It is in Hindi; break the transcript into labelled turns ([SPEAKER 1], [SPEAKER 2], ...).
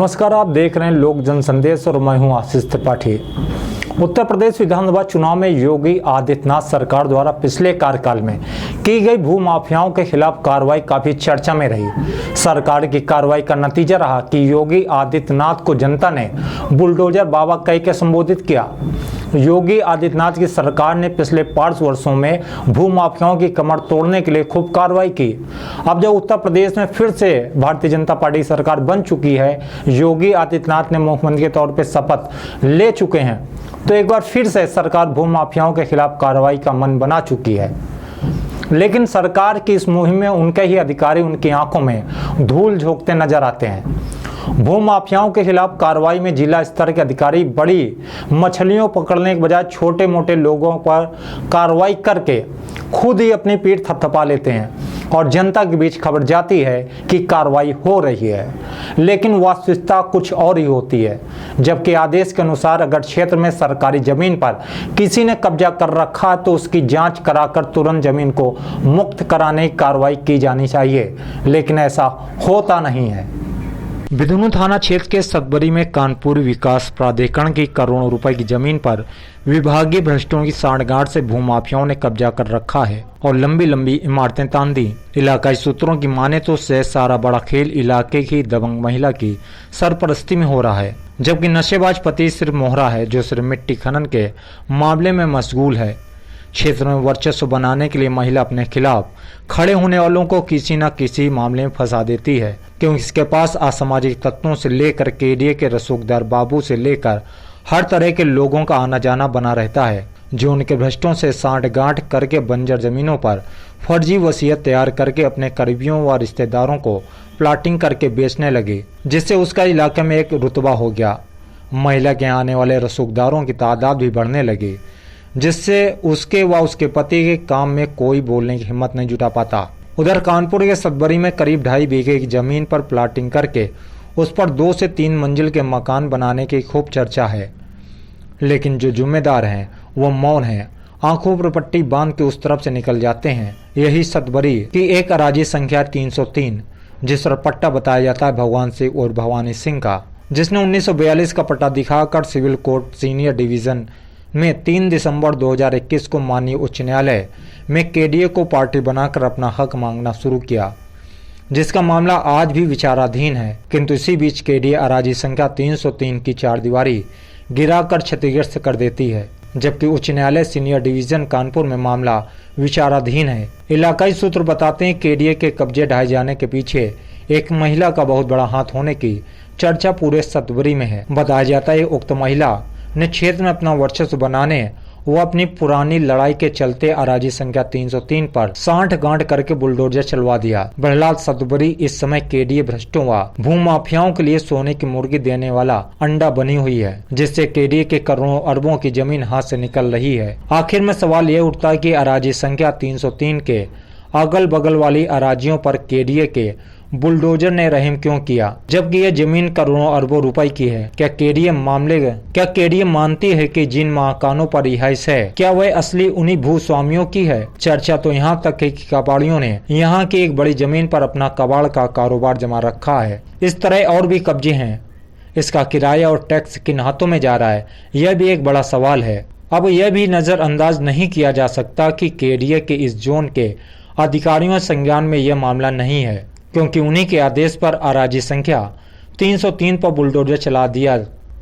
[SPEAKER 1] नमस्कार, आप देख रहे हैं लोक जन संदेश और मैं हूं आशीष त्रिपाठी। उत्तर प्रदेश विधानसभा चुनाव में योगी आदित्यनाथ सरकार द्वारा पिछले कार्यकाल में की गई भू माफियाओं के खिलाफ कार्रवाई काफी चर्चा में रही। सरकार की कार्रवाई का नतीजा रहा कि योगी आदित्यनाथ को जनता ने बुलडोजर बाबा कह के संबोधित किया। योगी आदित्यनाथ की सरकार ने पिछले 5 वर्षों में भू माफियाओं की कमर तोड़ने के लिए खूब कार्रवाई की। अब जब उत्तर प्रदेश में फिर से भारतीय जनता पार्टी सरकार बन चुकी है, योगी आदित्यनाथ ने मुख्यमंत्री के तौर पर शपथ ले चुके हैं, तो एक बार फिर से सरकार भू माफियाओं के खिलाफ कार्रवाई का मन बना चुकी है। लेकिन सरकार की इस मुहिम में उनके ही अधिकारी उनकी आंखों में धूल झोंकते नजर आते हैं। भू माफियाओं के खिलाफ कार्रवाई में जिला स्तर के अधिकारी बड़ी मछलियों पकड़ने के बजाय छोटे मोटे लोगों पर कार्रवाई करके खुद ही अपनी पीठ थपथपा लेते हैं और जनता के बीच खबर जाती है कि कार्रवाई हो रही है, लेकिन वास्तविकता कुछ और ही होती है। जबकि आदेश के अनुसार अगर क्षेत्र में सरकारी जमीन पर किसी ने कब्जा कर रखा है तो उसकी जांच कराकर तुरंत जमीन को मुक्त कराने की कार्रवाई की जानी चाहिए, लेकिन ऐसा होता नहीं है। बिदुनु थाना क्षेत्र के सतबरी में कानपुर विकास प्राधिकरण की करोड़ों रुपए की जमीन पर विभागीय भ्रष्टों की सांठगांठ से भूमाफियाओं ने कब्जा कर रखा है और लंबी लंबी इमारतें तान दी। इलाकाई सूत्रों की माने तो सारा बड़ा खेल इलाके की दबंग महिला की सरपरस्ती में हो रहा है, जबकि नशेबाज पति सिर्फ मोहरा है जो सिर्फ मिट्टी खनन के मामले में मशगूल है। क्षेत्र में वर्चस्व बनाने के लिए महिला अपने खिलाफ खड़े होने वालों को किसी न किसी मामले में फंसा देती है, क्योंकि इसके पास असामाजिक तत्वों से लेकर केडीए के रसूखदार बाबू से लेकर हर तरह के लोगों का आना जाना बना रहता है, जो उनके भ्रष्टों से सांठगांठ करके बंजर जमीनों पर फर्जी वसीयत तैयार करके अपने करीबियों व रिश्तेदारों को प्लाटिंग करके बेचने लगे, जिससे उसका इलाके में एक रुतबा हो गया। महिला के आने वाले रसूखदारों की तादाद भी बढ़ने लगी, जिससे उसके व उसके पति के काम में कोई बोलने की हिम्मत नहीं जुटा पाता। उधर कानपुर के सतबरी में करीब 2.5 बीघे की जमीन पर प्लाटिंग करके उस पर 2 से 3 मंजिल के मकान बनाने की खूब चर्चा है, लेकिन जो जिम्मेदार हैं वो मौन हैं, आंखों पर पट्टी बांध के उस तरफ से निकल जाते हैं। यही सतबरी की एक अराजी संख्या 303, जिस पर पट्टा बताया जाता है भगवान सिंह और भवानी सिंह का, जिसने 1942 का पट्टा दिखाकर सिविल कोर्ट सीनियर डिवीजन में 3 दिसंबर 2021 को माननीय उच्च न्यायालय में केडीए को पार्टी बनाकर अपना हक मांगना शुरू किया, जिसका मामला आज भी विचाराधीन है। किंतु इसी बीच केडीए अराजी संख्या 303 की 4 दीवारी गिराकर क्षतिग्रस्त कर देती है, जबकि उच्च न्यायालय सीनियर डिवीजन कानपुर में मामला विचाराधीन है। इलाकाई सूत्र बताते हैं केडीए के कब्जे ढाए जाने के पीछे एक महिला का बहुत बड़ा हाथ होने की चर्चा पूरे सतबरी में है। बताया जाता है उक्त महिला ने क्षेत्र में अपना वर्चस्व बनाने व अपनी पुरानी लड़ाई के चलते अराजी संख्या 303 पर सांठगांठ करके बुलडोजर चलवा दिया। बहरहाल सतबरी इस समय केडीए भ्रष्टों व भूमाफियाओं के लिए सोने की मुर्गी देने वाला अंडा बनी हुई है, जिससे केडीए के करोड़ों अरबों की जमीन हाथ से निकल रही है। आखिर में सवाल यह उठता है कि अराजी संख्या 303 के अगल बगल वाली अराजियों पर केडीए के बुलडोजर ने रहम क्यों किया, जबकि यह जमीन करोड़ों अरबों रुपए की है। क्या केडीए मानती है कि जिन मकानों पर रिहाइश है क्या वह असली उन्हीं भूस्वामियों की है? चर्चा तो यहाँ तक है कि कबाड़ियों ने यहाँ की एक बड़ी जमीन पर अपना कबाड़ का कारोबार जमा रखा है। इस तरह और भी कब्जे हैं, इसका किराया और टैक्स किन हाथों में जा रहा है, यह भी एक बड़ा सवाल है। अब यह भी नजरअंदाज नहीं किया जा सकता कि केडीए के इस जोन के अधिकारियों संज्ञान में यह मामला नहीं है, क्योंकि उन्हीं के आदेश पर अराजी संख्या 303 पर बुलडोजर चला दिया